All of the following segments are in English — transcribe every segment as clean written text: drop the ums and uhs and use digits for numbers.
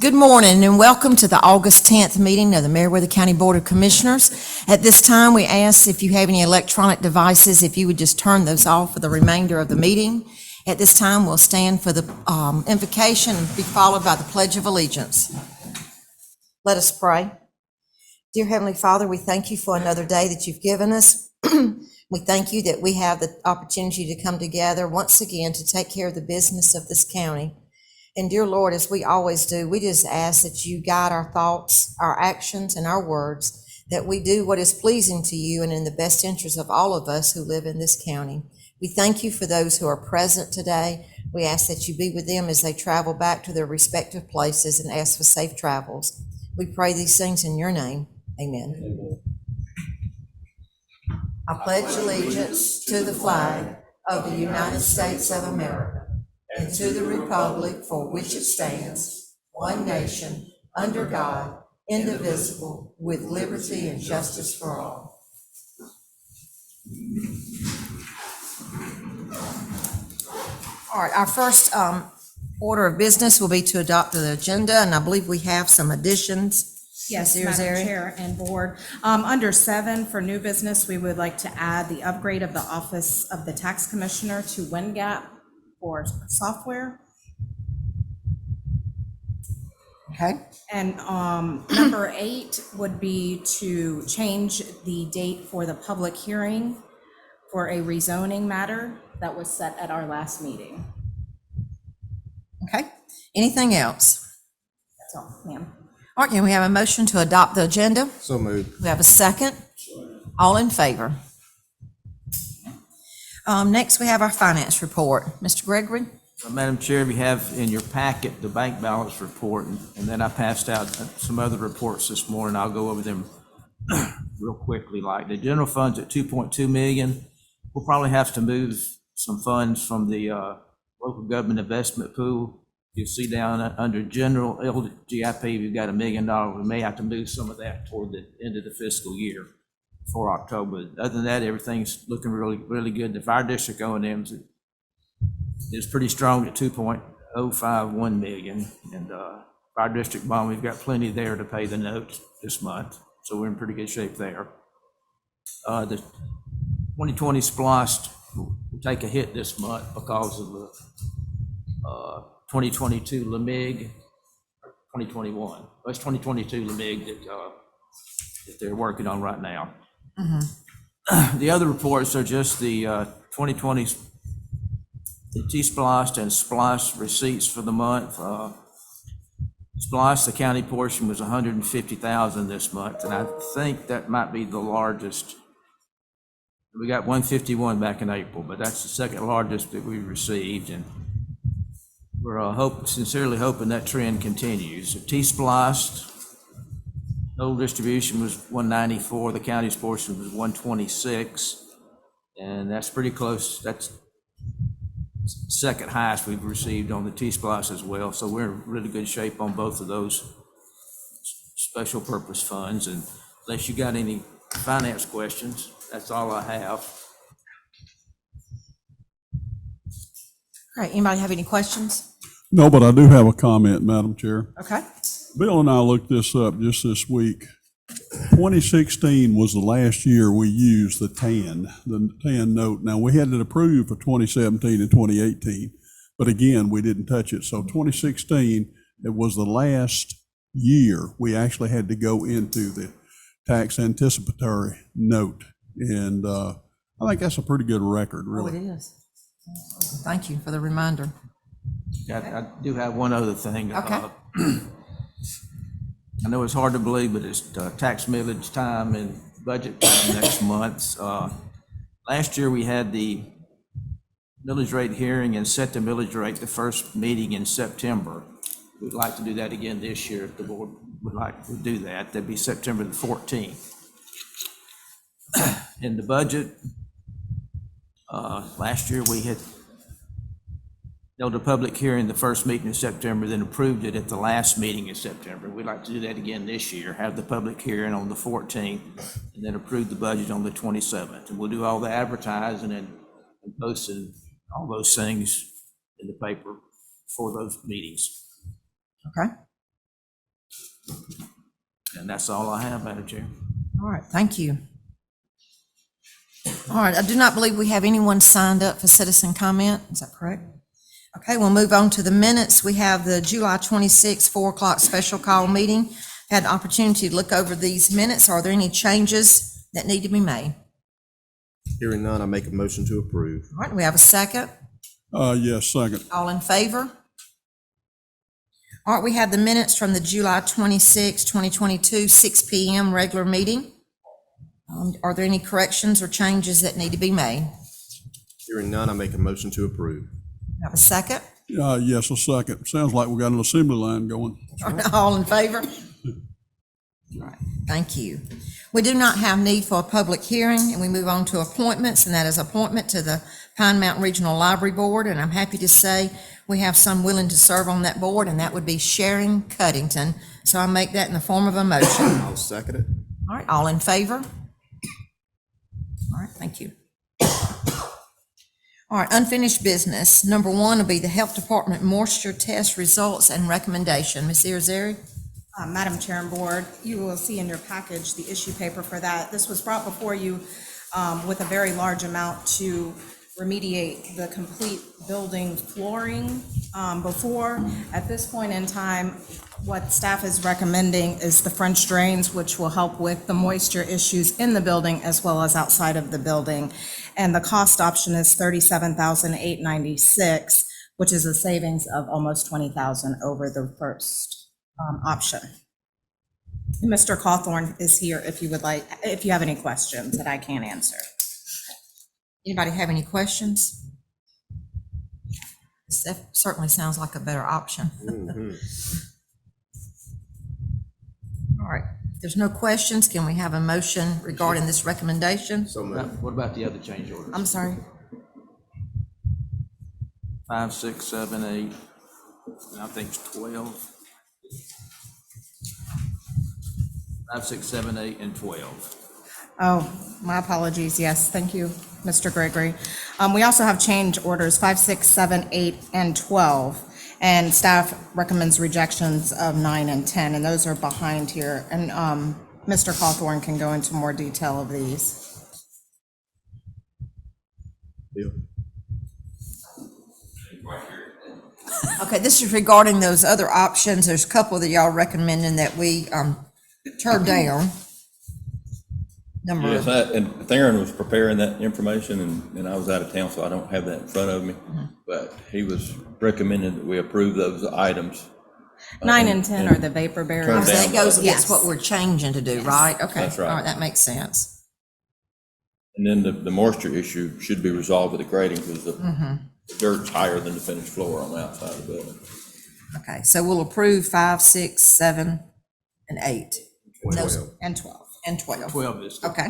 Good morning and welcome to the August 10th meeting of the Meriwether County Board of Commissioners. At this time, we ask if you have any electronic devices, if you would just turn those off for the remainder of the meeting. At this time, we'll stand for the invocation and be followed by the Pledge of Allegiance. Let us pray. Dear Heavenly Father, we thank you for another day that you've given us. We thank you that we have the opportunity to come together once again to take care of the business of this county. And dear Lord, as we always do, we just ask that you guide our thoughts, our actions, and our words, that we do what is pleasing to you and in the best interest of all of us who live in this county. We thank you for those who are present today. We ask that you be with them as they travel back to their respective places and ask for safe travels. We pray these things in your name. Amen. I pledge allegiance to the flag of the United States of America and to the republic for which it stands, one nation, under God, indivisible, with liberty and justice for all. All right, our first order of business will be to adopt the agenda, and I believe we have some additions. Yes, Madam Chair and Board. Under 7 for new business, we would like to add the upgrade of the Office of the Tax Commissioner to WinGap for software. Okay. And number 8 would be to change the date for the public hearing for a rezoning matter that was set at our last meeting. Okay. Anything else? That's all, ma'am. All right, can we have a motion to adopt the agenda? So moved. We have a second. All in favor? Next, we have our finance report. Mr. Gregory? Madam Chair, we have in your packet the bank balance report, and then I passed out some other reports this morning. I'll go over them real quickly. Like the general fund's at 2.2 million. We'll probably have to move some funds from the local government investment pool. You see down under general LGIP, we've got $1 million. We may have to move some of that toward the end of the fiscal year for October. Other than that, everything's looking really good. The fire district O&M is pretty strong at 2.051 million. And fire district bond, we've got plenty there to pay the notes this month. So we're in pretty good shape there. The 2020 SPLOST will take a hit this month because of the 2022 LMIG, 2021. Well, it's 2022 LMIG that they're working on right now. Mm-hmm. The other reports are just the 2020 the T-SPLOST and SPLOST receipts for the month. SPLOST, the county portion, was $150,000 this month, and I think that might be the largest. We got 151 back in April, but that's the second largest that we received, and we're sincerely hoping that trend continues. The T-SPLOST, total distribution was 194. The county's portion was 126, and that's pretty close. That's second highest we've received on the T-SPLOST as well. So we're in really good shape on both of those special purpose funds. And unless you got any finance questions, that's all I have. All right, anybody have any questions? No, but I do have a comment, Madam Chair. Okay. Bill and I looked this up just this week. 2016 was the last year we used the TAN note. Now, we had it approved for 2017 and 2018, but again, we didn't touch it. So 2016, it was the last year we actually had to go into the tax anticipatory note. And I think that's a pretty good record, really. Oh, it is. Thank you for the reminder. I do have one other thing. Okay. I know it's hard to believe, but it's tax millage time and budget time next month. Last year we had the millage rate hearing and set the millage rate the first meeting in September. We'd like to do that again this year if the board would like to do that. That'd be September the 14th. In the budget, last year we had held a public hearing the first meeting in September, then approved it at the last meeting in September. We'd like to do that again this year, have the public hearing on the 14th, and then approve the budget on the 27th. And we'll do all the advertising and posting all those things in the paper for those meetings. Okay. And that's all I have, Madam Chair. All right, thank you. All right, I do not believe we have anyone signed up for citizen comment. Is that correct? Okay, we'll move on to the minutes. We have the July 26, 4 o'clock special call meeting. Had the opportunity to look over these minutes. Are there any changes that need to be made? Hearing none, I make a motion to approve. All right, we have a second. Yes, second. All in favor? All right, we have the minutes from the July 26, 2022, 6 p.m. regular meeting. Are there any corrections or changes that need to be made? Hearing none, I make a motion to approve. Have a second? Yes, a second. Sounds like we got an assembly line going. All in favor? All right, thank you. We do not have need for a public hearing, and we move on to appointments, and that is appointment to the Pine Mountain Regional Library Board, and I'm happy to say we have some willing to serve on that board, and that would be Sharon Cuddington. So I make that in the form of a motion. I'll second it. All right, all in favor? All right, thank you. All right, unfinished business. Number 1 will be the Health Department moisture test results and recommendation. Ms. Irizarry? Madam Chair and Board, you will see in your package the issue paper for that. This was brought before you with a very large amount to remediate the complete building flooring before. At this point in time, what staff is recommending is the French drains, which will help with the moisture issues in the building as well as outside of the building. And the cost option is $37,896, which is a savings of almost $20,000 over the first option. Mr. Cawthorn is here if you would like, if you have any questions that I can't answer. Anybody have any questions? That certainly sounds like a better option. All right, if there's no questions, can we have a motion regarding this recommendation? So moved. What about the other change orders? I'm sorry. 5, 6, 7, 8, and I think it's 12. 5, 6, 7, 8, and 12. Oh, my apologies. Yes, thank you, Mr. Gregory. We also have change orders 5, 6, 7, 8, and 12. And staff recommends rejections of 9 and 10, and those are behind here. And Mr. Cawthorn can go into more detail of these. Bill? Okay, this is regarding those other options. There's a couple that y'all recommending that we turn down. Yes, and Theron was preparing that information, and I was out of town, so I don't have that in front of me. But he was recommending that we approve those items. 9 and 10 are the vapor barriers. So that goes against Yes. what we're changing to do, right? Okay, That's right. all right, that makes sense. And then the moisture issue should be resolved with the grading, because the dirt's higher than the finished floor on the outside of the building. Okay, so we'll approve 5, 6, 7, and 8. Those- And 12. And 12. 12 is the Okay,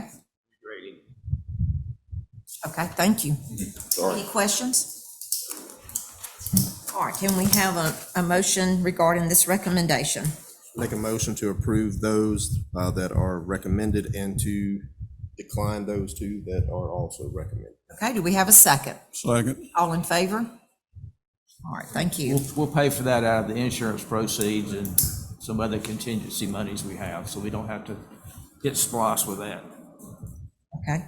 grading. okay, thank you. Sorry. Any questions? All right, can we have a motion regarding this recommendation? Make a motion to approve those that are recommended and to decline those two that are also recommended. Okay, do we have a second? Second. All in favor? All right, thank you. We'll pay for that out of the insurance proceeds and some other contingency monies we have, so we don't have to get splossed with that. Okay.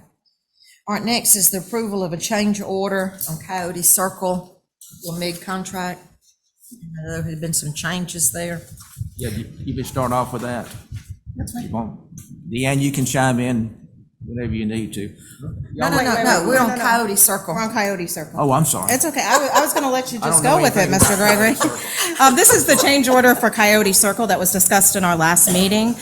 All right, next is the approval of a change order on Coyote Circle, LMIG contract. I know there had been some changes there. Yeah, you can start off with that. Deanne, you can chime in whenever you need to. No, wait, we're on no. Coyote Circle. We're on Coyote Circle. Oh, I'm sorry. It's okay. I was going to let you I just don't know go with it, anything Mr. about Gregory. Coyote This is the change order for Coyote Circle that was discussed in our last meeting.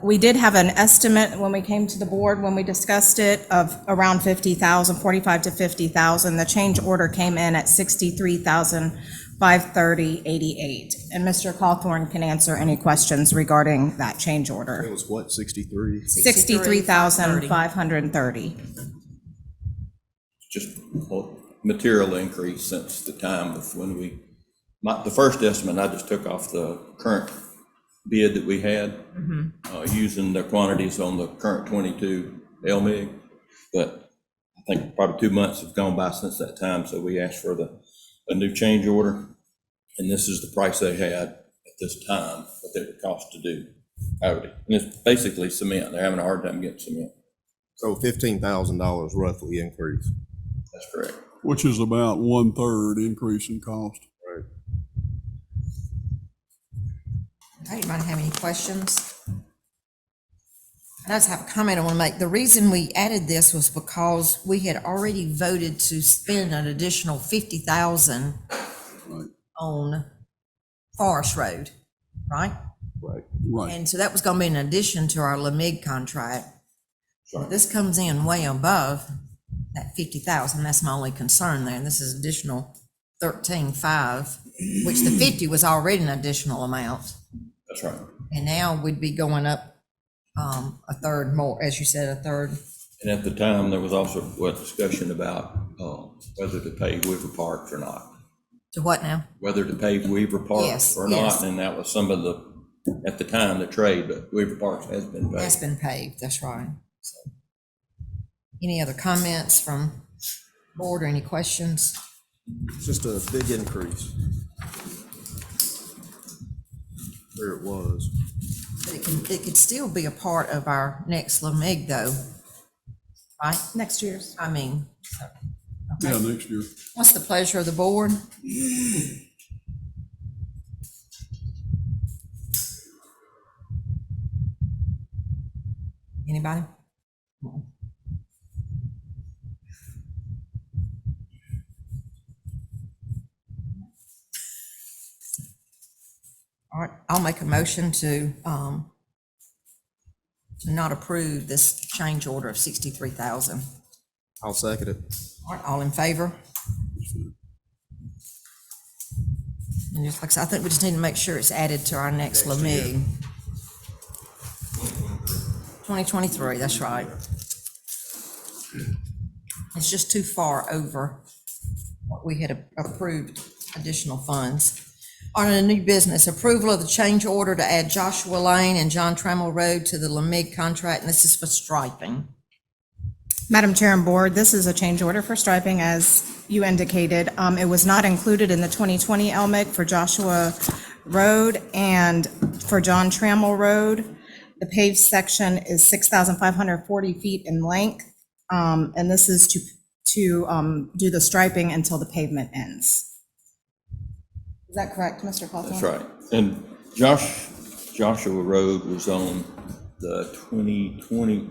We did have an estimate when we came to the board, when we discussed it, of around 50,000, 45 to 50,000. The change order came in at 63,530.88. And Mr. Cawthorn can answer any questions regarding that change It order. was what, 63? 63,530. Just a material increase since the time of when the first estimate, I just took off the current bid that we had, using the quantities on the current 22 LMIG. But I think probably 2 months have gone by since that time, so we asked for a new change order. And this is the price they had at this time, what they would cost to do. coyote. And it's basically cement. They're having a hard time getting cement. So $15,000 roughly increase. That's correct. Which is about 1/3 increase in cost. Right. Okay, anybody have any questions? I just have a comment I want to make. The reason we added this was because we had already voted to spend an additional $50,000 Right. on Forest Road, right? Right. Right. And so that was gonna be in addition to our LMIG contract. So this comes in way above that 50,000. That's my only concern there. And this is additional 13.5, which the 50 was already an additional amount. That's right. And now we'd be going up a third more, as you said, a third. And at the time, there was also a discussion about whether to pave Weaver Park or not. To what now? Whether to pave Weaver Park Yes, or yes. not, and that was some of the, at the time, the trade, but Weaver Park has been Has paved. been paved, that's right. So, any other comments from board or any questions? It's just a big increase. Where it was. But it could still be a part of our next LMIG though, right? Next year's. I mean, Yeah, next year. what's the pleasure of the board? Anybody? All right, I'll make a motion to not approve this change order of 63,000. I'll second it. All right, all in favor? And just like I said, I think we just need to make sure it's added to our next LMIG. 2023, that's right. It's just too far over what we had approved additional funds. On a new business, approval of the change order to add Joshua Lane and John Trammell Road to the LMIG contract, and this is for striping. Madam Chair and Board, this is a change order for striping, as you indicated. It was not included in the 2020 LMIG for Joshua Road and for John Trammell Road. The paved section is 6,540 feet in length, and this is to do the striping until the pavement ends. Is that correct, Mr. Cawthorn? That's right. And Joshua Road was on the 2020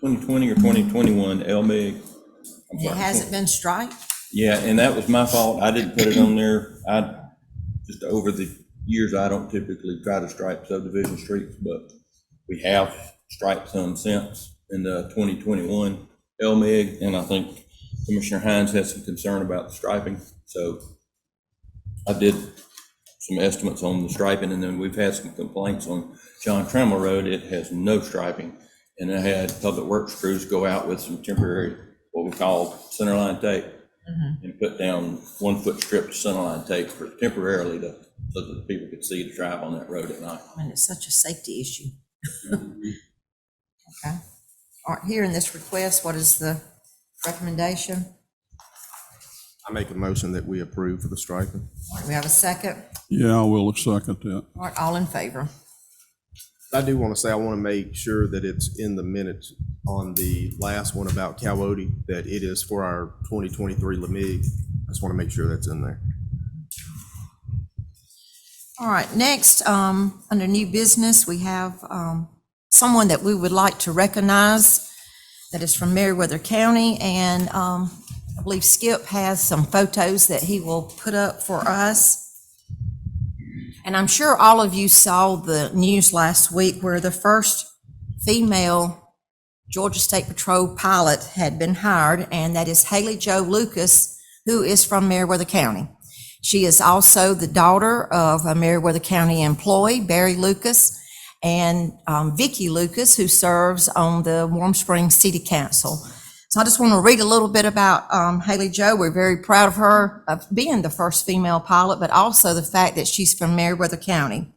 or 2021 LMIG. I'm It sorry. hasn't been striped? Yeah, and that was my fault. I didn't put it on there. Just over the years, I don't typically try to stripe subdivision streets, but we have striped some since in the 2021 LMIG, and I think Commissioner Hines had some concern about the striping. So I did some estimates on the striping, and then we've had some complaints on John Trammell Road. It has no striping. And I had public works crews go out with some temporary, what we call centerline tape, and put down 1 foot strip of centerline tape for temporarily so that people could see to drive on that road at night. I mean, it's such a safety issue. Okay. All right, here in this request, what is the recommendation? I make a motion that we approve for the striping. All right, we have a second. Yeah, I will second that. All right, all in favor? I do want to say, I want to make sure that it's in the minutes on the last one about Coyote, that it is for our 2023 LMIG. I just want to make sure that's in there. All right, next, under new business, we have someone that we would like to recognize that is from Meriwether County, and I believe Skip has some photos that he will put up for us. And I'm sure all of you saw the news last week where the first female Georgia State Patrol pilot had been hired, and that is Haley Jo Lucas, who is from Meriwether County. She is also the daughter of a Meriwether County employee, Barry Lucas, and Vicki Lucas, who serves on the Warm Springs City Council. So I just want to read a little bit about Haley Jo. We're very proud of her of being the first female pilot, but also the fact that she's from Meriwether County.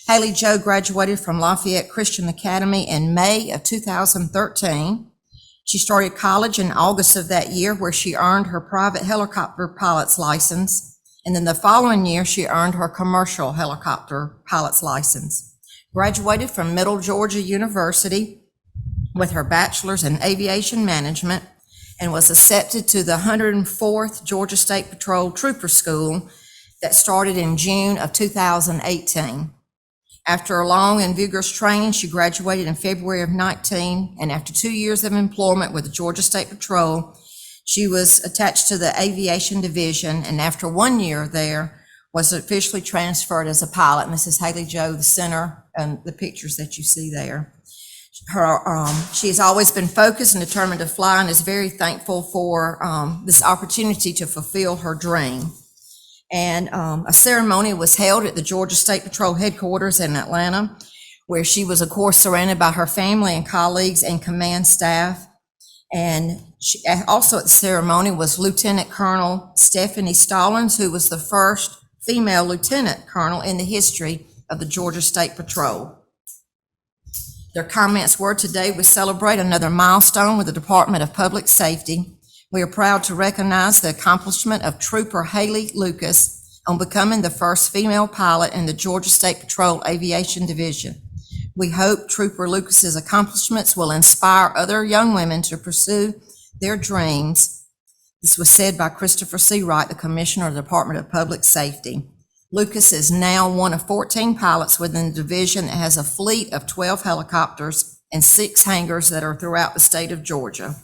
Haley Jo graduated from Lafayette Christian Academy in May of 2013. She started college in August of that year, where she earned her private helicopter pilot's license. And then the following year, she earned her commercial helicopter pilot's license. graduated from Middle Georgia University with her bachelor's in aviation management and was accepted to the 104th Georgia State Patrol Trooper School that started in June of 2018. After a long and vigorous training, she graduated in February of 19, and after 2 years of employment with the Georgia State Patrol, she was attached to the aviation division, and after 1 year there, was officially transferred as a pilot. And this is Haley Joe, the center, and the pictures that you see there. She has always been focused and determined to fly and is very thankful for this opportunity to fulfill her dream. And a ceremony was held at the Georgia State Patrol headquarters in Atlanta, where she was, of course, surrounded by her family and colleagues and command staff. And also at the ceremony was Lieutenant Colonel Stephanie Stallings, who was the first female lieutenant colonel in the history of the Georgia State Patrol. Their comments were, today we celebrate another milestone with the Department of Public Safety. We are proud to recognize the accomplishment of Trooper Haley Lucas on becoming the first female pilot in the Georgia State Patrol Aviation Division. We hope Trooper Lucas's accomplishments will inspire other young women to pursue their dreams. This was said by Christopher C. Wright, the Commissioner of the Department of Public Safety. Lucas is now one of 14 pilots within the division that has a fleet of 12 helicopters and 6 hangars that are throughout the state of Georgia.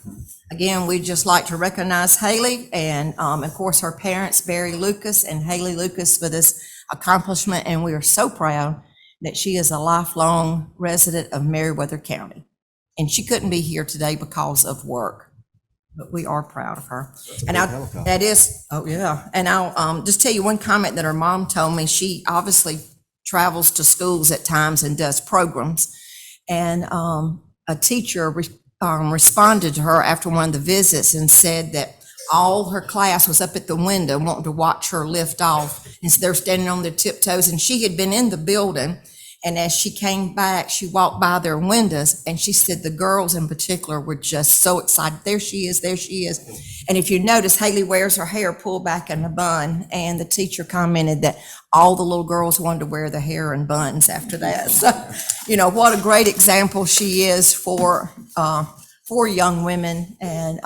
Again, we'd just like to recognize Haley and, of course, her parents, Barry Lucas and Haley Lucas, for this accomplishment, and we are so proud that she is a lifelong resident of Meriwether County. And she couldn't be here today because of work, but we are proud of her. And that is, oh yeah, and I'll just tell you one comment that her mom told me. She obviously travels to schools at times and does programs, and a teacher responded to her after one of the visits and said that all her class was up at the window wanting to watch her lift off, and so they're standing on their tiptoes, and she had been in the building, and as she came back, she walked by their windows, and she said the girls in particular were just so excited. There she is, there she is. And if you notice, Haley wears her hair pulled back in a bun, and the teacher commented that all the little girls wanted to wear the hair in buns after that. So, you know, what a great example she is for young women and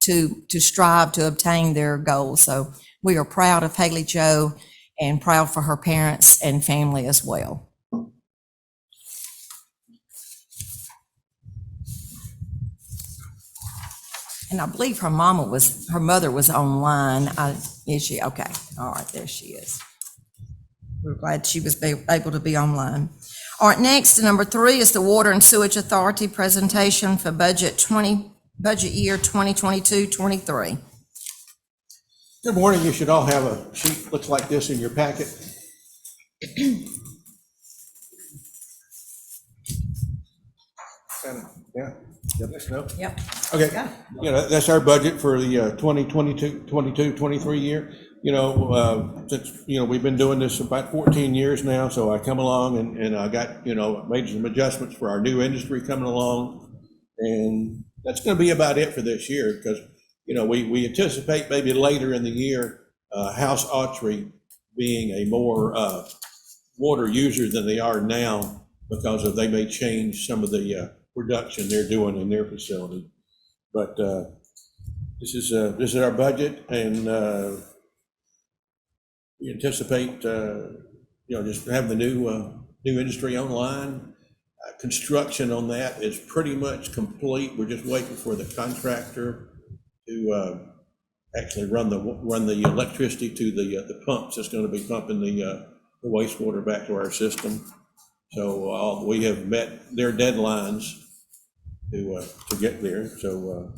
to strive to obtain their goals. So we are proud of Haley Joe and proud for her parents and family as well. And I believe her mother was online. Is she? Okay. All right, there she is. We're glad she was able to be online. All right, next, number 3 is the Water and Sewage Authority presentation for budget year 2022-23. Good morning. You should all have a sheet looks like this in your packet. Yeah. No? Yep. Okay. Yeah. You know, that's our budget for the 2022-23 year. You know, since, you know, we've been doing this about 14 years now, so I come along and I got, you know, made some adjustments for our new industry coming along. And that's going to be about it for this year because, you know, we anticipate maybe later in the year, House Autry being a more water user than they are now because of they may change some of the production they're doing in their facility. But this is our budget, and we anticipate you know, just having the new industry online. Construction on that is pretty much complete. We're just waiting for the contractor to actually run the electricity to the pumps that's going to be pumping the wastewater back to our system. So we have met their deadlines to get there. So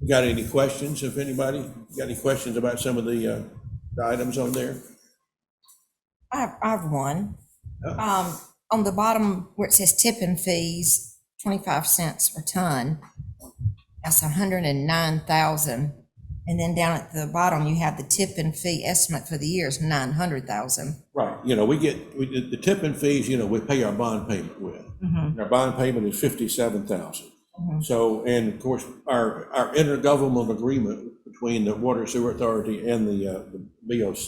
you got any questions? If anybody got any questions about some of the items on there? I have one. Oh. On the bottom where it says tipping fees, 25 cents per ton, that's 109,000. And then down at the bottom, you have the tipping fee estimate for the year is 900,000. Right. You know, we get the tipping fees, you know, we pay our bond payment with. Mm-hmm. Our bond payment is 57,000. Mm-hmm. So, and of course, our intergovernmental agreement between the Water and Sewer Authority and the BOC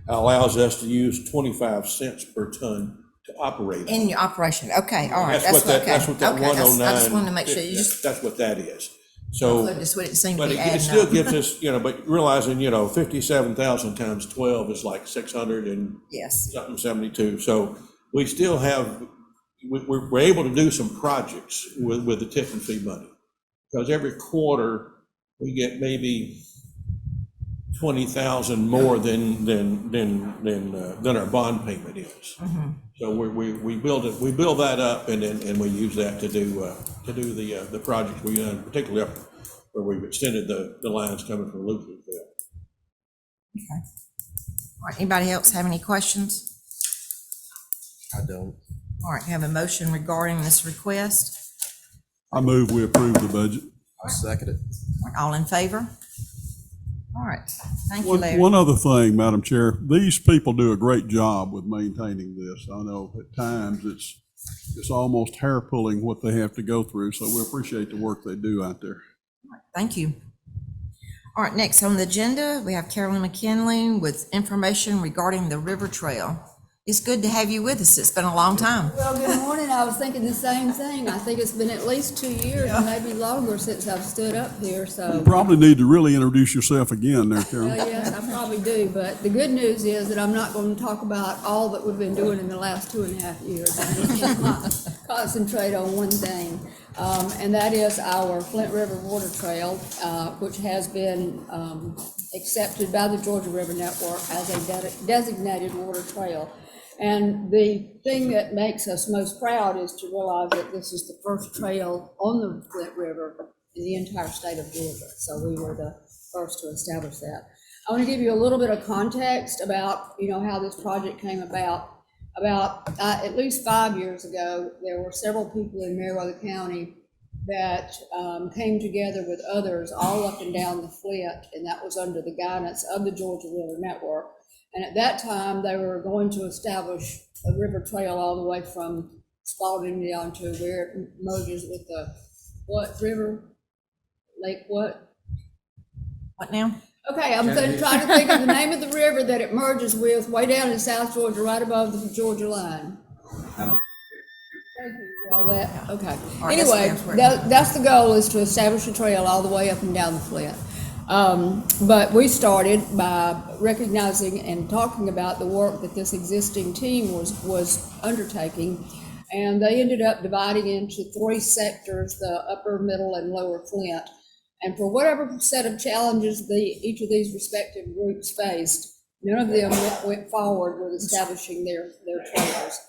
allows us to use 25 cents per ton to operate on. In your operation, okay, all right. That's what that, okay. that's what that Okay, that's- 109. I just wanted to make sure you just, That's what that is. So, just what it seemed to but be it adding still up. gives us, but realizing, 57,000 times 12 is like 600 and Yes, something 72. So we still have, we're able to do some projects with the tip and fee money. Because every quarter, we get maybe 20,000 more than our bond payment is. So we build that up, and then we use that to do the projects we done, particularly up where we've extended the lines coming from Louisville. okay. All right, anybody else have any questions? I don't. All right, have a motion regarding this request. I move we approve the budget. I'll second it. All right, all in favor? All right, thank you, One Larry. one other thing, Madam Chair, these people do a great job with maintaining this. I know at times it's almost hair pulling what they have to go through, so we appreciate the work they do out there. Thank you. All right, next on the agenda, we have Carolyn McKinley with information regarding the River Trail. It's good to have you with us. It's been a long time. Well, good morning. I was thinking the same thing. I think it's been at least 2 years, maybe longer, since I've stood up here, You so. probably need to really introduce yourself again there, Well, Carol. yes, I probably do, but the good news is that I'm not going to talk about all that we've been doing in the last 2.5 years. I'm just going to concentrate on one thing, and that is our Flint River Water Trail, which has been accepted by the Georgia River Network as a designated water trail. And the thing that makes us most proud is to realize that this is the first trail on the Flint River in the entire state of Georgia. So we were the first to establish that. I want to give you a little bit of context about, how this project came about. About at least 5 years ago, there were several people in Meriwether County that came together with others all up and down the Flint, and that was under the guidance of the Georgia River Network. And at that time, they were going to establish a river trail all the way from Spalding down to where it merges with the, what river? Lake what? What now? Okay, I'm trying to think of the name of the river that it merges with way down in South Georgia, right above the Georgia line. Thank you. Well, okay. All right, Anyway, that's where- that's the goal, is to establish a trail all the way up and down the Flint. But we started by recognizing and talking about the work that this existing team was undertaking. And they ended up dividing into 3 sectors, the upper, middle, and lower Flint. And for whatever set of challenges each of these respective groups faced, none of them went forward with establishing their trails.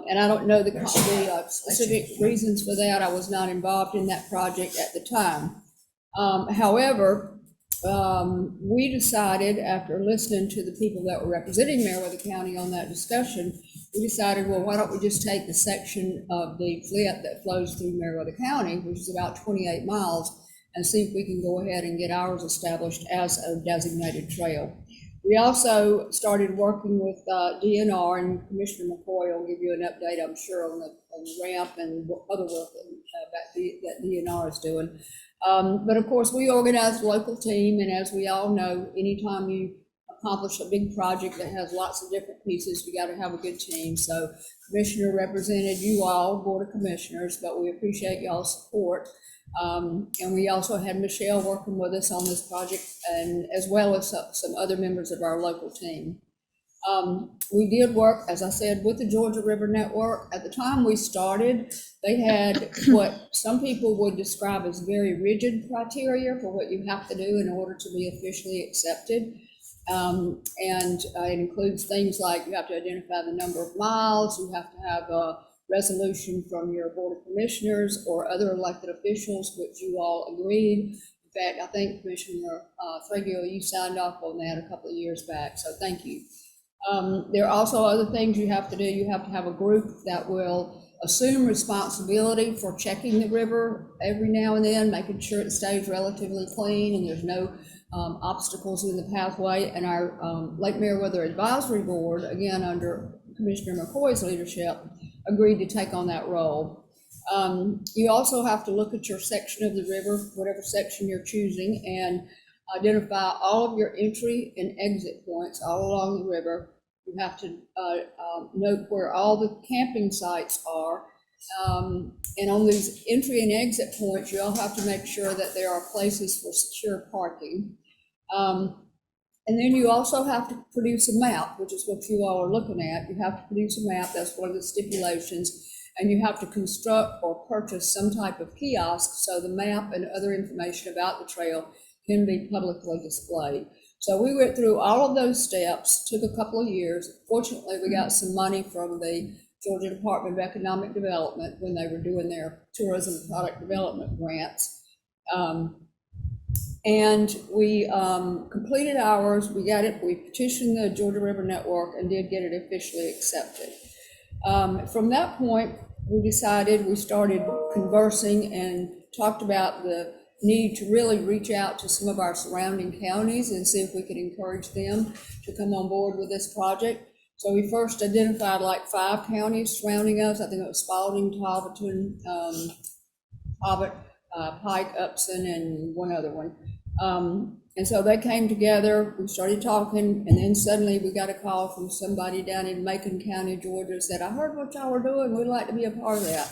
And I don't know the specific reasons for that. I was not involved in that project at the time. However, we decided, after listening to the people that were representing Meriwether County on that discussion, we decided, well, why don't we just take the section of the Flint that flows through Meriwether County, which is about 28 miles, and see if we can go ahead and get ours established as a designated trail. We also started working with DNR, and Commissioner McCoy will give you an update, I'm sure, on the ramp and other work that DNR is doing. But of course, we organized a local team, and as we all know, anytime you accomplish a big project that has lots of different pieces, we got to have a good team. So Commissioner represented you all, Board of Commissioners, but we appreciate y'all's support. And we also had Michelle working with us on this project, and as well as some other members of our local team. We did work, as I said, with the Georgia River Network. At the time we started, they had what some people would describe as very rigid criteria for what you have to do in order to be officially accepted. And it includes things like you have to identify the number of miles, you have to have a resolution from your Board of Commissioners or other elected officials, which you all agreed. In fact, I think Commissioner Threadgill, you signed off on that a couple of years back, so thank you. There are also other things you have to do. You have to have a group that will assume responsibility for checking the river every now and then, making sure it stays relatively clean and there's no obstacles in the pathway. And our Lake Meriwether Advisory Board, again under Commissioner McCoy's leadership, agreed to take on that role. You also have to look at your section of the river, whatever section you're choosing, and identify all of your entry and exit points all along the river, You have to note where all the camping sites are. And on these entry and exit points, you all have to make sure that there are places for secure parking. And then you also have to produce a map, which is what you all are looking at. You have to produce a map, that's one of the stipulations. And you have to construct or purchase some type of kiosk so the map and other information about the trail can be publicly displayed. So we went through all of those steps, took a couple of years. Fortunately, we got some money from the Georgia Department of Economic Development when they were doing their tourism product development grants. And we completed ours, we got it, we petitioned the Georgia River Network and did get it officially accepted. From that point, we started conversing and talked about the need to really reach out to some of our surrounding counties and see if we could encourage them to come on board with this project. So we first identified like 5 counties surrounding us. I think it was Spalding, Talbotton, Pike, Upson, and one other one. And so they came together, we started talking, and then suddenly we got a call from somebody down in Macon County, Georgia, said, I heard what y'all were doing, we'd like to be a part of that.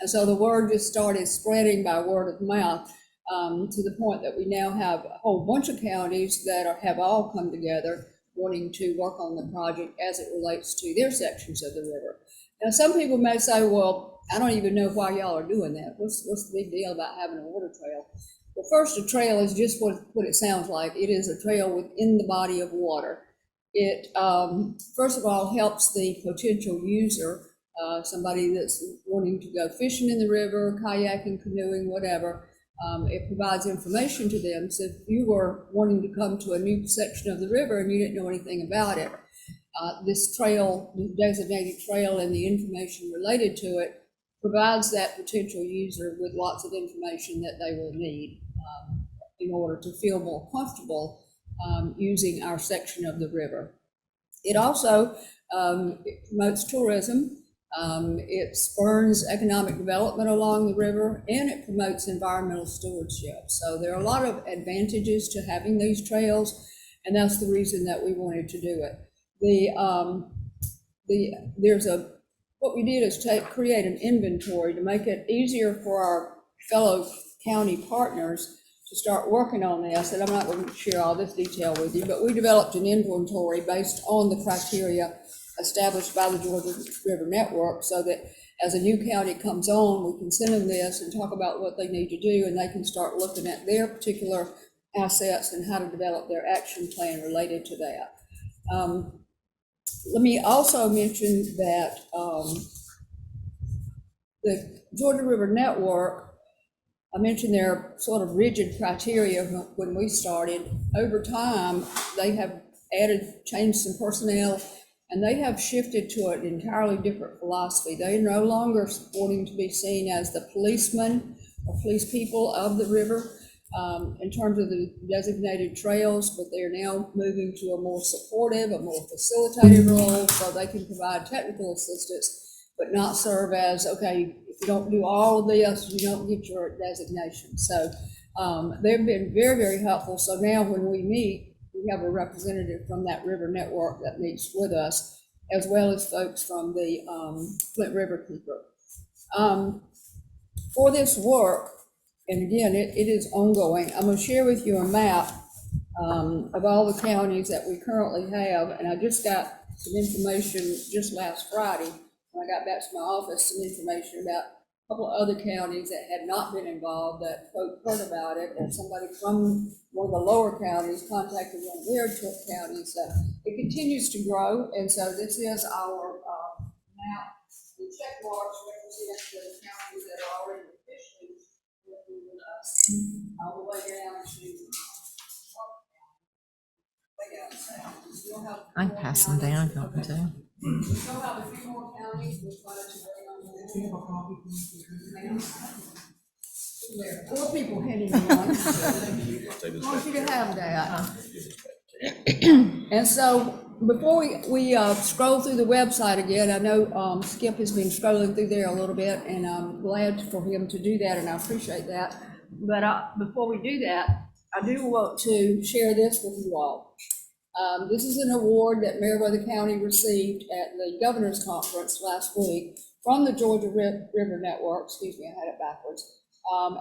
And so the word just started spreading by word of mouth, to the point that we now have a whole bunch of counties that have all come together wanting to work on the project as it relates to their sections of the river. Now, some people may say, well, I don't even know why y'all are doing that. What's the big deal about having a water trail? Well, first, a trail is just what it sounds like. It is a trail within the body of water. It, first of all, helps the potential user, somebody that's wanting to go fishing in the river, kayaking, canoeing, whatever. It provides information to them. So if you were wanting to come to a new section of the river and you didn't know anything about it, this trail, the designated trail, and the information related to it provides that potential user with lots of information that they will need in order to feel more comfortable using our section of the river. It also it promotes tourism. It spurs economic development along the river, and it promotes environmental stewardship. So there are a lot of advantages to having these trails, and that's the reason that we wanted to do it. What we did is create an inventory to make it easier for our fellow county partners to start working on this, and I'm not going to share all this detail with you, but we developed an inventory based on the criteria established by the Georgia River Network, so that as a new county comes on, we can send them this and talk about what they need to do, and they can start looking at their particular assets and how to develop their action plan related to that. Let me also mention that the Georgia River Network, I mentioned their sort of rigid criteria when we started. Over time, they have changed some personnel, and they have shifted to an entirely different philosophy. They are no longer wanting to be seen as the policemen or police people of the river in terms of the designated trails, but they are now moving to a more supportive, a more facilitative role, so they can provide technical assistance, but not serve as, okay, if you don't do all of this, you don't get your designation. So they've been very, very helpful. So now when we meet, we have a representative from that river network that meets with us, as well as folks from the Flint River Keeper. For this work, and again, it is ongoing, I'm going to share with you a map of all the counties that we currently have, and I just got some information just last Friday when I got back to my office, some information about a couple of other counties that had not been involved that heard about it, and somebody from one of the lower counties contacted one of their counties. So it continues to grow, and so this is our map. The check marks represent the counties that are already officially working with us, all the way down to way down south. We still have I can pass them down if you want me to. we still have a few more counties we're trying to bring on board. There, 4 people heading in one. I want you to have that. And so before we scroll through the website again, I know Skip has been scrolling through there a little bit, and I'm glad for him to do that, and I appreciate that. But before we do that, I do want to share this with you all. This is an award that Meriwether County received at the Governor's Conference last week from the Georgia River Network, excuse me, I had it backwards.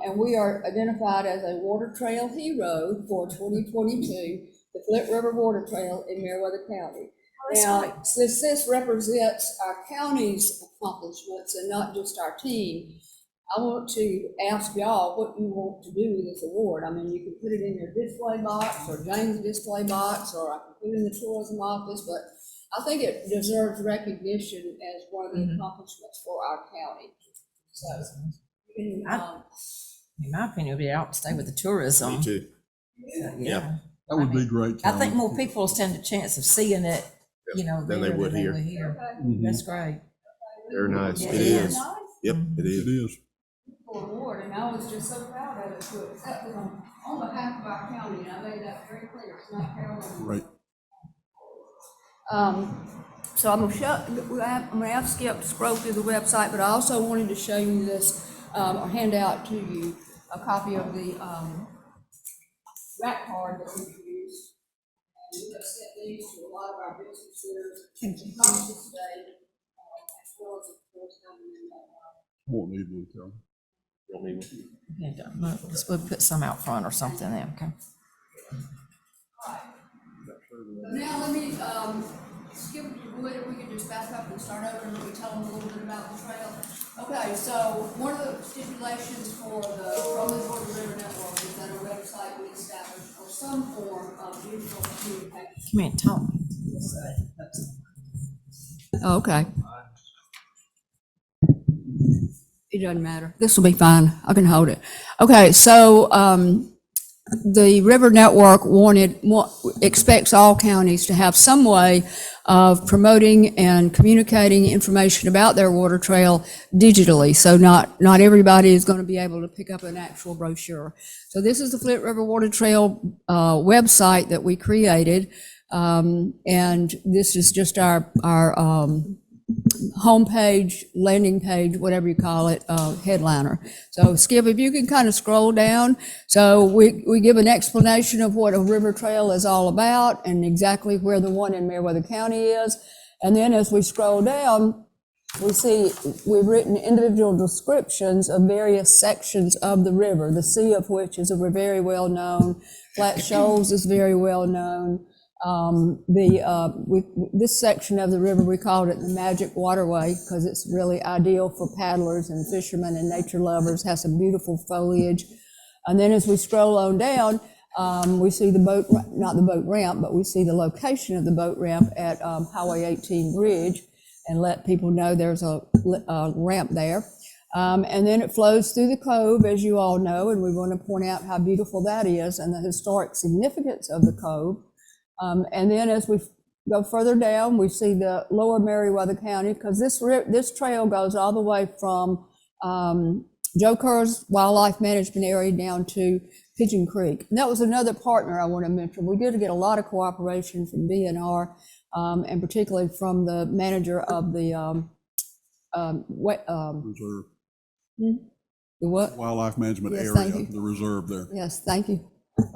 And we are identified as a water trail hero for 2022, the Flint River Water Trail in Meriwether County. Now, since this represents our county's accomplishments and not just our team, I want to ask y'all what you want to do with this award. I mean, you can put it in your display box or James' display box, or I can put it in the tourism office, but I think it deserves recognition as one of the accomplishments for our county. So, you can, In my opinion, it'd be out to stay with the tourism. Me too. Yeah. That would be great. I think Tom. more people will stand a chance of seeing it, you know, Than they there would than here. Mhm. That's great. Very nice. Yeah, It it is. is. Yep, it It is. is. award, and I was just so proud of it to accept it on behalf of our county, and I made that very clear, it's not Carolyn. Right. So I'm gonna ask Skip to scroll through the website, but I also wanted to show you this, or hand out to you a copy of the, rack card that we use. And we have sent these to a lot of our business leaders, not just today, as well as, of course, down in, Won't need one, Carol. Yeah, don't- no, we'll put some out front or something then, okay? So now let me, Skip, if we could just back up and start over and let me tell them a little bit about the trail. Okay, so one of the stipulations for from the Georgia River Network is that a website be established or some form of digital communication. Come here and talk. Oh, okay. It doesn't matter. This will be fine. I can hold it. Okay, so the River Network expects all counties to have some way of promoting and communicating information about their water trail digitally. So not everybody is going to be able to pick up an actual brochure. So this is the Flint River Water Trail website that we created. And this is just our homepage, landing page, whatever you call it, headliner. So Skip, if you can kind of scroll down. So we give an explanation of what a river trail is all about and exactly where the one in Meriwether County is. And then as we scroll down, we see we've written individual descriptions of various sections of the river, the sea of which is very well known. Flat Shoals is very well known. This section of the river, we called it the Magic Waterway because it's really ideal for paddlers and fishermen and nature lovers, has some beautiful foliage. And then as we scroll on down, we see the boat, not the boat ramp, but we see the location of the boat ramp at Highway 18 Bridge and let people know there's a ramp there. And then it flows through the cove, as you all know, and we want to point out how beautiful that is and the historic significance of the cove. And then as we go further down, we see the lower Meriwether County, because this trail goes all the way from Joe Kerr's Wildlife Management Area down to Pigeon Creek. And that was another partner I want to mention. We did get a lot of cooperation from DNR, and particularly from the manager of the Reserve. the what? Wildlife Management Yes, thank Area, you. the reserve there. Yes, thank you.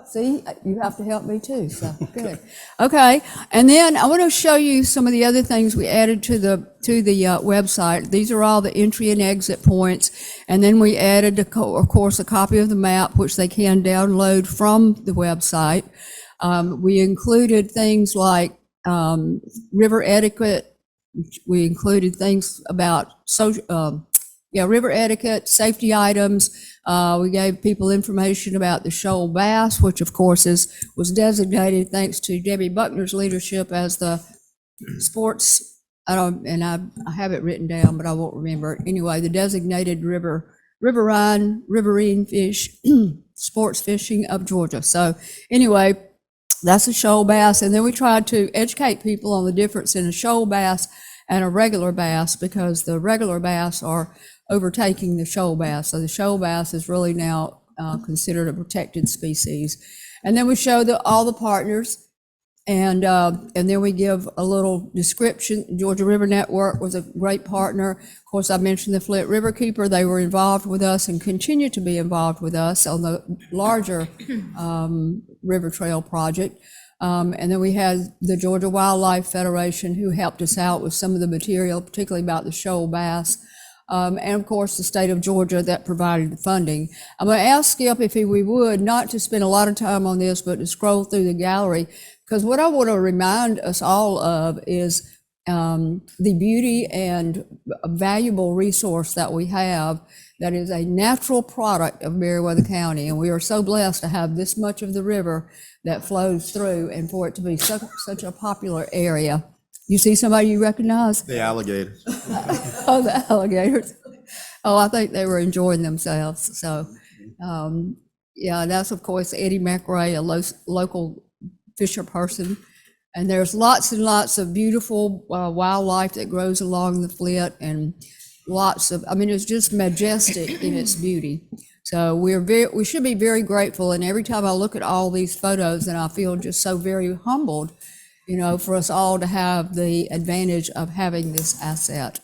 See, you have to help me too, so good. Okay, and then I want to show you some of the other things we added to the website. These are all the entry and exit points, and then we added, of course, a copy of the map, which they can download from the website. We included things like river etiquette. We included things about river etiquette, safety items. We gave people information about the shoal bass, which of course was designated, thanks to Debbie Buckner's leadership, as the sports, I have it written down, but I won't remember it. Anyway, the designated riverine fish, sports fishing of Georgia. So anyway, that's a shoal bass. And then we tried to educate people on the difference in a shoal bass and a regular bass, because the regular bass are overtaking the shoal bass. So the shoal bass is really now considered a protected species. And then we show all the partners, and then we give a little description. Georgia River Network was a great partner. Of course, I mentioned the Flint River Keeper. They were involved with us and continue to be involved with us on the larger river trail project. And then we had the Georgia Wildlife Federation, who helped us out with some of the material, particularly about the shoal bass. And of course, the state of Georgia that provided the funding. I'm going to ask Skip if we would, not to spend a lot of time on this, but to scroll through the gallery, because what I want to remind us all of is the beauty and valuable resource that we have that is a natural product of Meriwether County. And we are so blessed to have this much of the river that flows through and for it to be such a popular area. You see somebody you recognize? The alligators. Oh, the alligators. Oh, I think they were enjoying themselves. So, yeah, that's of course Eddie McRae, a local fisher person. And there's lots and lots of beautiful wildlife that grows along the Flit, and lots of, I mean, it's just majestic in its beauty. So we should be very grateful. And every time I look at all these photos, and I feel just so very humbled, you know, for us all to have the advantage of having this asset.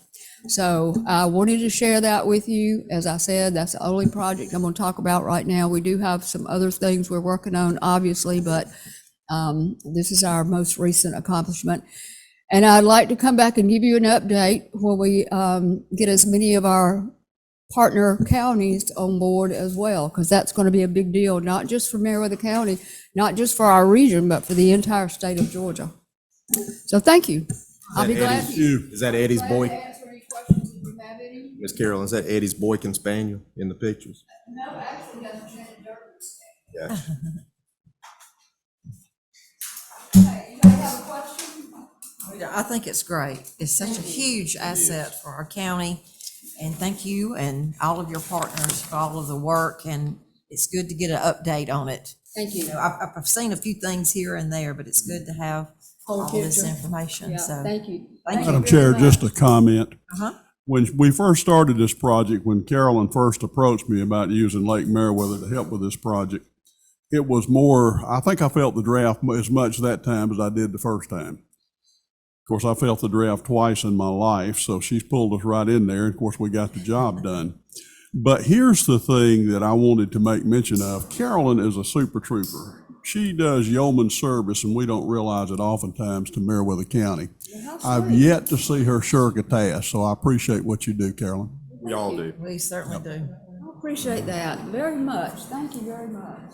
So I wanted to share that with you. As I said, that's the only project I'm going to talk about right now. We do have some other things we're working on, obviously, but this is our most recent accomplishment. And I'd like to come back and give you an update when we get as many of our partner counties on board as well, because that's going to be a big deal, not just for Meriwether County, not just for our region, but for the entire state of Georgia. So thank you. I'll be glad to Is that Eddie's boy? answer any questions if you have any. Miss Carolyn, is that Eddie's Boykin Spaniel in the pictures? No, actually, that's Janet Durkin's. Yeah. Okay, you have a question? I think it's great. It's such a huge asset for our county. And thank you and all of your partners for all of the work. And it's good to get an update on it. Thank you. You know, I've seen a few things here and there, but it's good to have Whole all this picture. information. Yeah, So thank you. Thank you Madam very Chair, much. just a comment. Uh-huh. When we first started this project, when Carolyn first approached me about using Lake Meriwether to help with this project, it was more, I think I felt the draft as much that time as I did the first time. Of course, I felt the draft twice in my life, so she's pulled us right in there, and of course, we got the job done. But here's the thing that I wanted to make mention of. Carolyn is a super trooper. She does yeoman service, and we don't realize it oftentimes, to Meriwether County. I've yet to see her shirk a task, so I appreciate what you do, Carolyn. We all do. We certainly do. I appreciate that very much. Thank you very much.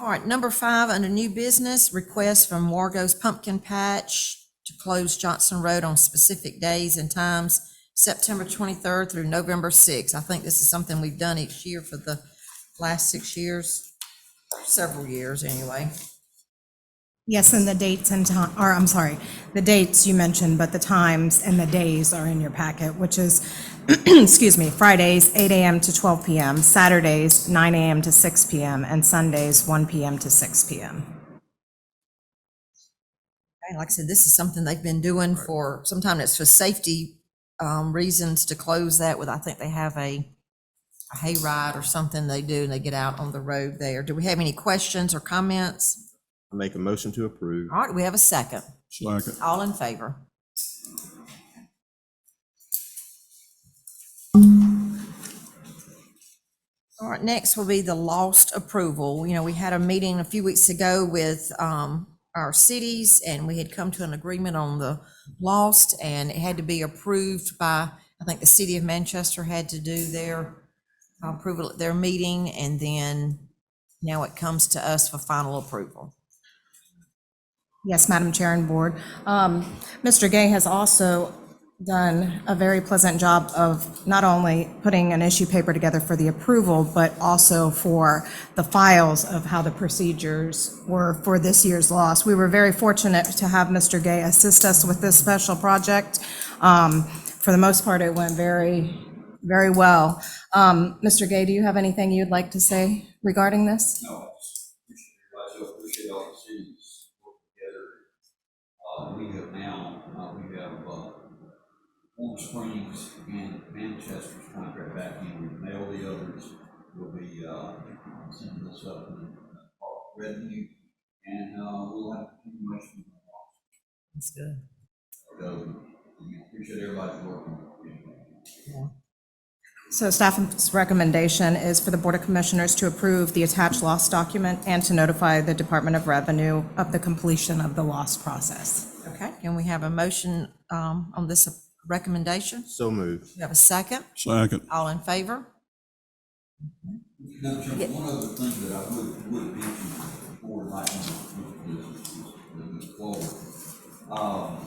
All right, number 5, under new business, request from Wargo's Pumpkin Patch to close Johnson Road on specific days and times, September 23rd through November 6th. I think this is something we've done each year for the last 6 years, several years anyway. Yes, and the dates and time, or I'm sorry, the dates you mentioned, but the times and the days are in your packet, which is, excuse me, Fridays, 8 a.m. to 12 p.m., Saturdays, 9 a.m. to 6 p.m., and Sundays, 1 p.m. to 6 p.m. Okay, like I said, this is something they've been doing for, sometimes it's for safety reasons to close that with, I think they have a hayride or something they do, and they get out on the road there. Do we have any questions or comments? I make a motion to approve. All right, we have a second. Second. All in favor? All right, next will be the lost approval. You know, we had a meeting a few weeks ago with our cities, and we had come to an agreement on the lost, and it had to be approved by, I think the city of Manchester had to do their approval at their meeting, and then now it comes to us for final approval. Yes, Madam Chair and Board. Mr. Gay has also done a very pleasant job of not only putting an issue paper together for the approval, but also for the files of how the procedures were for this year's loss. We were very fortunate to have Mr. Gay assist us with this special project. For the most part, it went very, very well. Mr. Gay, do you have anything you'd like to say regarding this? No, I appreciate all the cities working together. We have Warm Springs and Manchester's contract back in. We've mailed the others. We'll be sending this up in revenue, and we'll have continuation. That's good. So we appreciate everybody's work. So staff's recommendation is for the Board of Commissioners to approve the attached loss document and to notify the Department of Revenue of the completion of the loss process. Okay, can we have a motion on this recommendation? So moved. You have a second? Second. All in favor? Madam Chairman, one other thing that I would mention before I move forward. I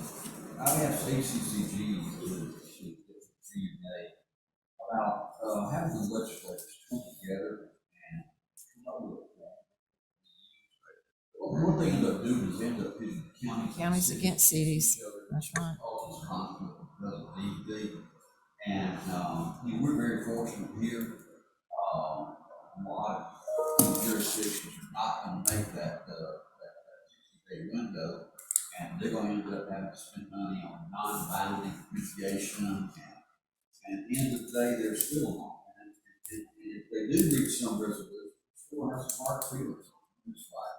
asked ACCG to about having the legislators come together and come up with a plan. What they end up doing is end up pitting Counties against cities. That's right. Causes conflict because of DED. And, we're very fortunate here. A lot of jurisdictions are not gonna make that 60-day window, and they're gonna end up having to spend money on non-binding mitigation, and at the end of the day, they're still on. And if they do reach some resolution, still have some hard feelings. It's like,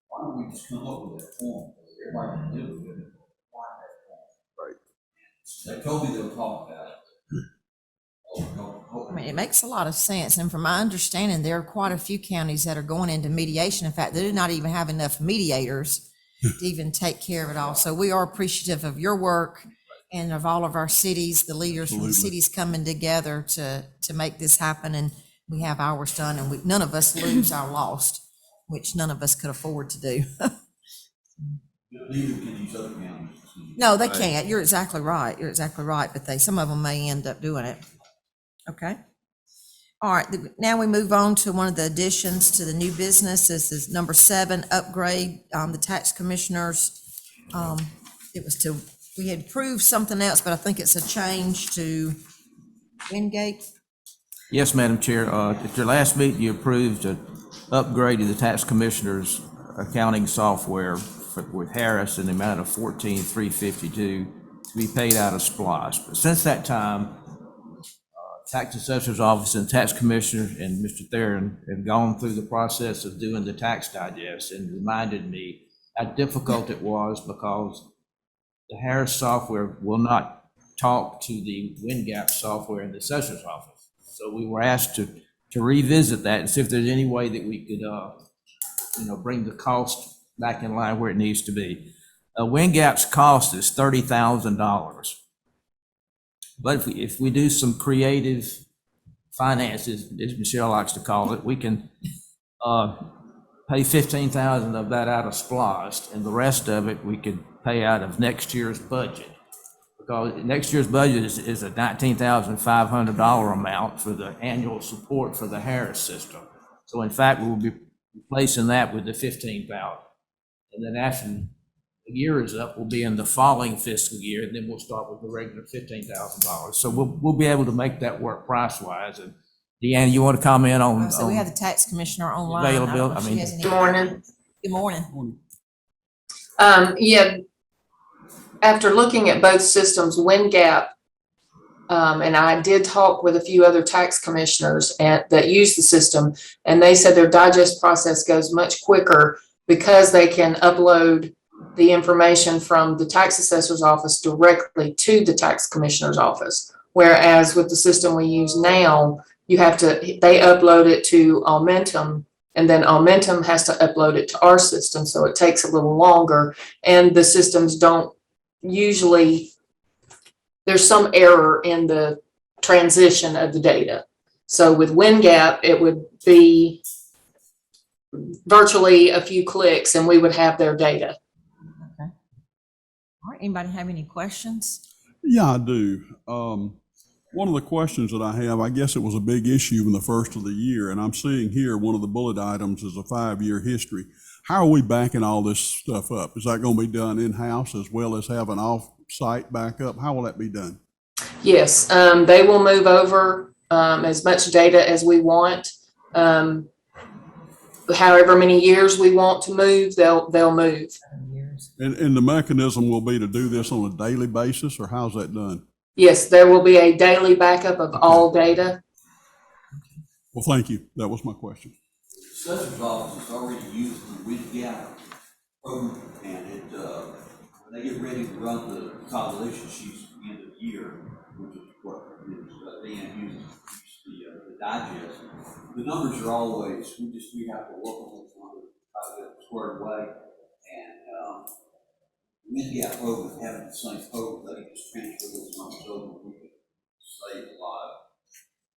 why don't we just come up with that form, everybody can live with it, apply that form. Right. They told me they'll talk about it. I mean, it makes a lot of sense, and from my understanding, there are quite a few counties that are going into mediation. In fact, they do not even have enough mediators to even take care of it all. So we are appreciative of your work and of all of our cities, the leaders from the Absolutely. cities coming together to make this happen, and we have ours done, and none of us lose our lost, which none of us could afford to do. Neither can these other counties. No, they can't. You're exactly right. You're exactly right, but some of them may end up doing it. Okay. All right, now we move on to one of the additions to the new business. This is number 7, upgrade, the tax commissioners. We had approved something else, but I think it's a change to Wingate. Yes, Madam Chair. At your last meeting, you approved an upgrade to the tax commissioner's accounting software with Harris in the amount of $14,352 to be paid out of SPOS. But since that time, tax assessor's office and tax commissioner and Mr. Theron have gone through the process of doing the tax digest and reminded me how difficult it was because the Harris software will not talk to the WinGap software in the assessor's office. So we were asked to revisit that and see if there's any way that we could, bring the cost back in line where it needs to be. WinGap's cost is $30,000. But if we do some creative finances, as Michelle likes to call it, we can pay $15,000 of that out of SPOS, and the rest of it we could pay out of next year's budget. Because next year's budget is a $19,500 amount for the annual support for the Harris system. So in fact, we will be replacing that with the $15,000. And then after the year is up, we'll be in the following fiscal year, and then we'll start with the regular $15,000. So we'll be able to make that work price-wise. And Deanna, you want to comment on? So we have the tax commissioner online. Availability, I don't know if she I mean- has any- Good morning. Good morning. Yeah, after looking at both systems, WinGap, and I did talk with a few other tax commissioners that use the system, and they said their digest process goes much quicker because they can upload the information from the tax assessor's office directly to the tax commissioner's office. Whereas with the system we use now, they upload it to Aumentum, and then Aumentum has to upload it to our system, so it takes a little longer, and the systems don't usually, there's some error in the transition of the data. So with WinGap, it would be virtually a few clicks and we would have their data. Okay. All right, anybody have any questions? Yeah, I do. One of the questions that I have, I guess it was a big issue in the first of the year, and I'm seeing here one of the bullet items is a 5-year history. How are we backing all this stuff up? Is that going to be done in-house as well as have an off-site backup? How will that be done? Yes, they will move over as much data as we want. However many years we want to move, they'll move. And the mechanism will be to do this on a daily basis, or how's that done? Yes, there will be a daily backup of all data. Well, thank you. That was my question. Assessor's office is already using the WinGap program, and when they get ready to run the consolidation sheets at the end of the year, which is what Dan uses the digest. The numbers are always, we have to work on those numbers, try to get them squared away. And, mid-gap program, having the same program, they just transfer those numbers over, we could save a lot of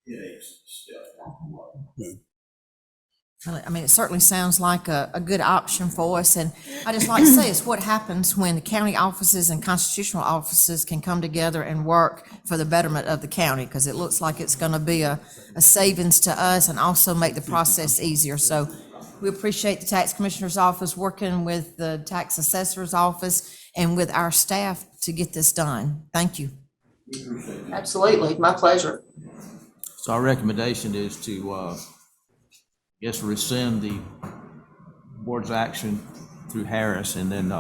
headaches and stuff along the way. Really, I mean, it certainly sounds like a good option for us, and I just like to say it's what happens when the county offices and constitutional offices can come together and work for the betterment of the county, because it looks like it's gonna be a savings to us and also make the process easier. So we appreciate the tax commissioner's office working with the tax assessor's office and with our staff to get this done. Thank you. Absolutely, my pleasure. So our recommendation is to, rescind the board's action through Harris and then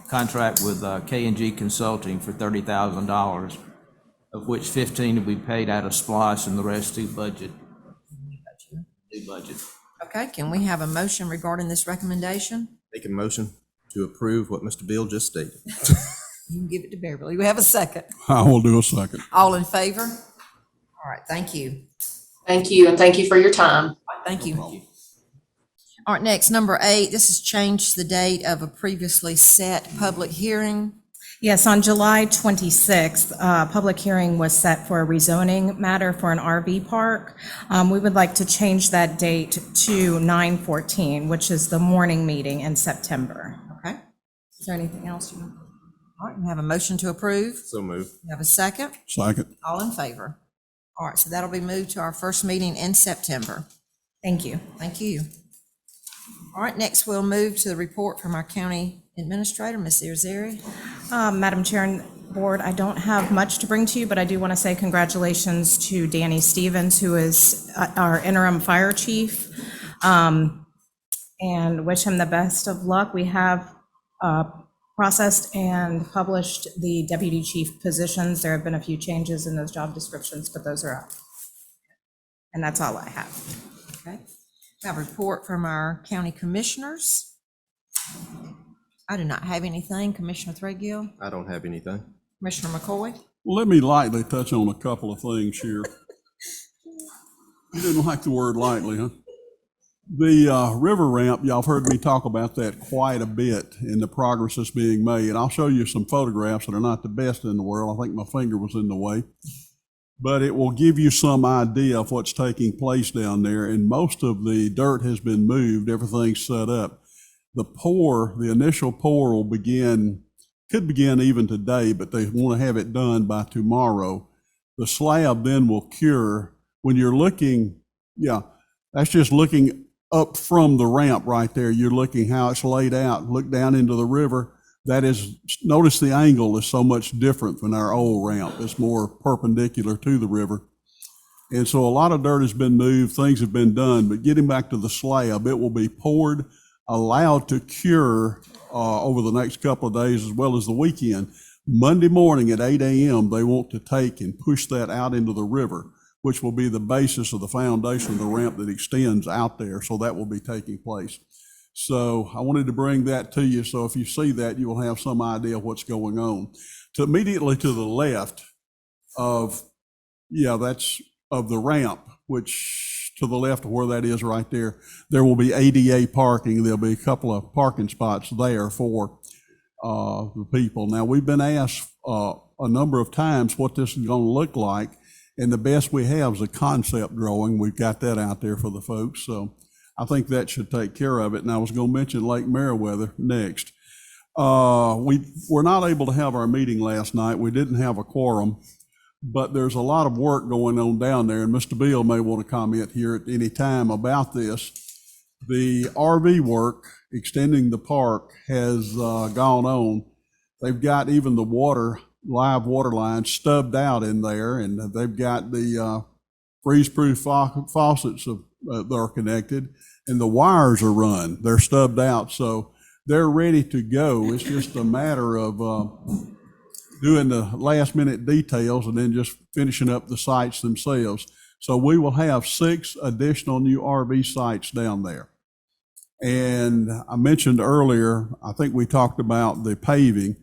contract with K&G Consulting for $30,000, of which 15 will be paid out of SPOS and the rest through budget. New budget. Okay, can we have a motion regarding this recommendation? Make a motion to approve what Mr. Bill just stated. You can give it to Beverly. We have a second. I will do a second. All in favor? All right, thank you. Thank you, and thank you for your time. Thank you. All right, next, number 8, this has changed the date of a previously set public hearing. Yes, on July 26th, public hearing was set for a rezoning matter for an RV park. We would like to change that date to 9/14, which is the morning meeting in September. Okay, Is there anything else you want? all right, we have a motion to approve. So move. We have a second. Second. All in favor? All right, so that'll be moved to our first meeting in September. Thank you. Thank you. All right, next we'll move to the report from our county administrator, Ms. Irizarry. Madam Chair and Board, I don't have much to bring to you, but I do want to say congratulations to Danny Stevens, who is our interim fire chief, and wish him the best of luck. We have processed and published the deputy chief positions. There have been a few changes in those job descriptions, but those are up. And that's all I have. Okay. We have a report from our county commissioners. I do not have anything. Commissioner Threadgill, I don't have anything. Commissioner McCoy. Let me lightly touch on a couple of things here. You didn't like the word lightly, huh? The river ramp, y'all have heard me talk about that quite a bit in the progress that's being made. I'll show you some photographs that are not the best in the world. I think my finger was in the way. But it will give you some idea of what's taking place down there. And most of the dirt has been moved. Everything's set up. The initial pour could begin even today, but they want to have it done by tomorrow. The slab then will cure. When you're looking, that's just looking up from the ramp right there. You're looking how it's laid out. Look down into the river. Notice the angle is so much different than our old ramp. It's more perpendicular to the river. And so a lot of dirt has been moved, things have been done, but getting back to the slab, it will be poured, allowed to cure over the next couple of days as well as the weekend. Monday morning at 8 a.m., they want to take and push that out into the river, which will be the basis of the foundation of the ramp that extends out there. So that will be taking place. So I wanted to bring that to you. So if you see that, you will have some idea of what's going on. Immediately to the left of the ramp, which to the left of where that is right there, there will be ADA parking. There'll be a couple of parking spots there for the people. Now, we've been asked a number of times what this is going to look like, and the best we have is a concept drawing. We've got that out there for the folks, so I think that should take care of it. And I was going to mention Lake Meriwether next. We were not able to have our meeting last night. We didn't have a quorum, but there's a lot of work going on down there, and Mr. Beal may want to comment here at any time about this. The RV work extending the park has gone on. They've got even the live water lines stubbed out in there, and they've got the freeze-proof faucets that are connected, and the wires are run. They're stubbed out, so they're ready to go. It's just a matter of doing the last-minute details and then just finishing up the sites themselves. So we will have 6 additional new RV sites down there. And I mentioned earlier, I think we talked about the paving.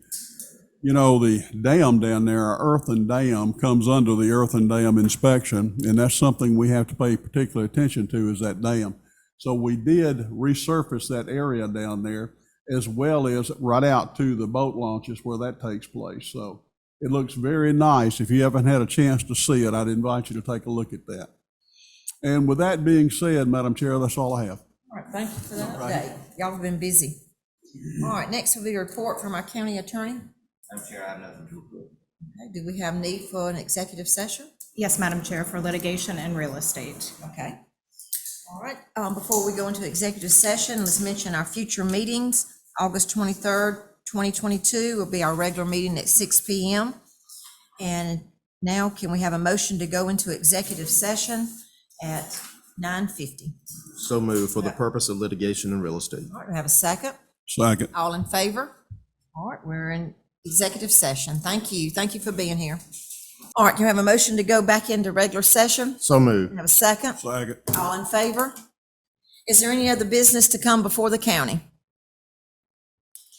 You know, the dam down there, our earthen dam, comes under the earthen dam inspection, and that's something we have to pay particular attention to, is that dam. So we did resurface that area down there, as well as right out to the boat launches where that takes place. So it looks very nice. If you haven't had a chance to see it, I'd invite you to take a look at that. And with that being said, Madam Chair, that's all I have. All right, thank you for that update. Y'all have been busy. All right, next will be a report from our county attorney. Madam Chair, I have nothing to report. Okay, do we have need for an executive session? Yes, Madam Chair, for litigation and real estate. Okay. All right, before we go into executive session, let's mention our future meetings. August 23rd, 2022 will be our regular meeting at 6 p.m. And now can we have a motion to go into executive session at 9:50? So moved for the purpose of litigation and real estate. All right, we have a second. Second. All in favor? All right, we're in executive session. Thank you. Thank you for being here. All right, can we have a motion to go back into regular session? So moved. Have a second? Second. All in favor? Is there any other business to come before the county?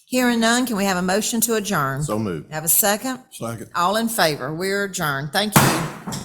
Hearing none, can we have a motion to adjourn? So moved. Have a second? Second. All in favor? We're adjourned. Thank you.